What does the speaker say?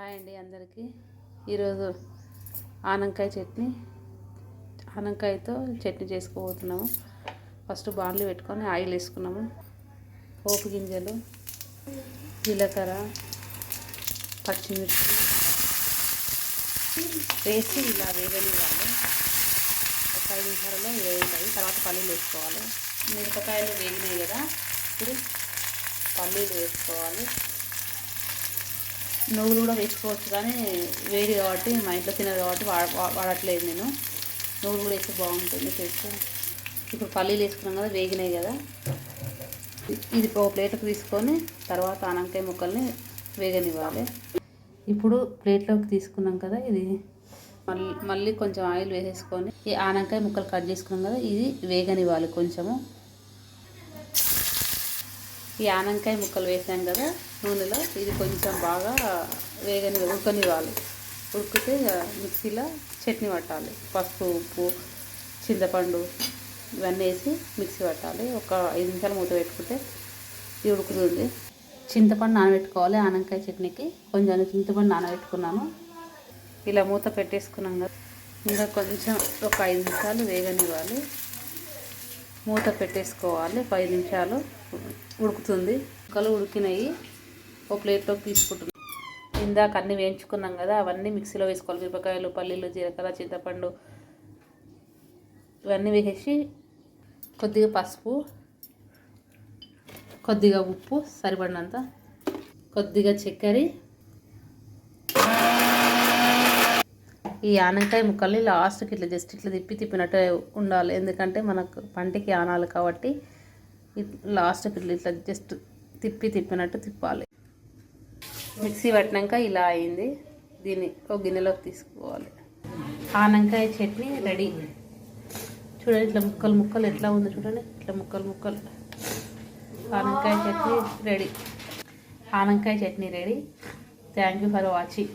Hi అండి అందరికీ. ఈరోజు ఆనపకాయ చట్నీ, ఆనపకాయతో చట్నీ చేసుకోబోతున్నాము. ఫస్ట్ బాండ్లు పెట్టుకొని ఆయిల్ వేసుకున్నాము. పోపు గింజలు, జీలకర్ర, పచ్చిమిర్చి వేసి ఇలా వేగనివ్వాలి. ఒక 5 నిమిషాలలో వేగుతాయి. తర్వాత పల్లీలు వేసుకోవాలి. మిరపకాయలు వేగినాయి కదా, ఇప్పుడు పల్లీలు వేసుకోవాలి. నువ్వులు కూడా వేసుకోవచ్చు, కానీ వేడి కాబట్టి మా ఇంట్లో తినదు కాబట్టి వాడట్లేదు నేను. నువ్వులు కూడా వేస్తే బాగుంటుంది టేస్ట్. ఇప్పుడు పల్లీలు వేసుకున్నాం కదా, వేగినాయి కదా, ఇది ఒక ప్లేట్కి తీసుకొని తర్వాత ఆనపకాయ ముక్కల్ని వేగనివ్వాలి. ఇప్పుడు ప్లేట్లోకి తీసుకున్నాం కదా, ఇది మళ్ళీ కొంచెం ఆయిల్ వేసేసుకొని ఈ ఆనపకాయ ముక్కలు కట్ చేసుకున్నాం కదా, ఇది వేగనివ్వాలి కొంచెము. ఈ ఆనపకాయ ముక్కలు వేసాం కదా నూనెలో, ఇది కొంచెం బాగా ఉడకనివ్వాలి. ఉడికితే మిక్సీలో చట్నీ పట్టాలి. పసుపు, ఉప్పు, చింతపండు ఇవన్నీ వేసి మిక్సీ పట్టాలి. ఒక 5 నిమిషాలు మూత పెట్టుకుంటే ఇది ఉడుకుతుంది. చింతపండు నానబెట్టుకోవాలి. ఆనపకాయ చట్నీకి కొంచెం చింతపండు నానబెట్టుకున్నాను. ఇలా మూత పెట్టేసుకున్నాం కదా, ఇంకా కొంచెం ఒక 5 నిమిషాలు వేగనివ్వాలి. మూత పెట్టేసుకోవాలి. 5 నిమిషాలు ఉడుకుతుంది. ముక్కలు ఉడికినాయి. ఒక ప్లేట్లోకి తీసుకుంటున్నాం. ఇందాక అన్నీ వేయించుకున్నాం కదా, అవన్నీ మిక్సీలో వేసుకోవాలి. మిరపకాయలు, పల్లీలు, జీలకర్ర, చింతపండు ఇవన్నీ వేసేసి కొద్దిగా పసుపు, కొద్దిగా ఉప్పు సరిపడినంత, కొద్దిగా చక్కెర, ఈ ఆనపకాయ ముక్కల్ని లాస్ట్కి ఇట్లా జస్ట్ ఇట్లా తిప్పినట్టు ఉండాలి. ఎందుకంటే మనకు పంటికి ఆనాలి కాబట్టి లాస్ట్కి ఇట్లా జస్ట్ తిప్పినట్టు తిప్పాలి. మిక్సీ పట్టినాక ఇలా అయింది. దీన్ని ఒక గిన్నెలోకి తీసుకోవాలి. ఆనపకాయ చట్నీ రెడీ. చూడండి, ఇట్లా ముక్కలు ఎట్లా ఉందో చూడండి. ఇట్లా ముక్కలు ఆనపకాయ chutney ready. Thank you for watching.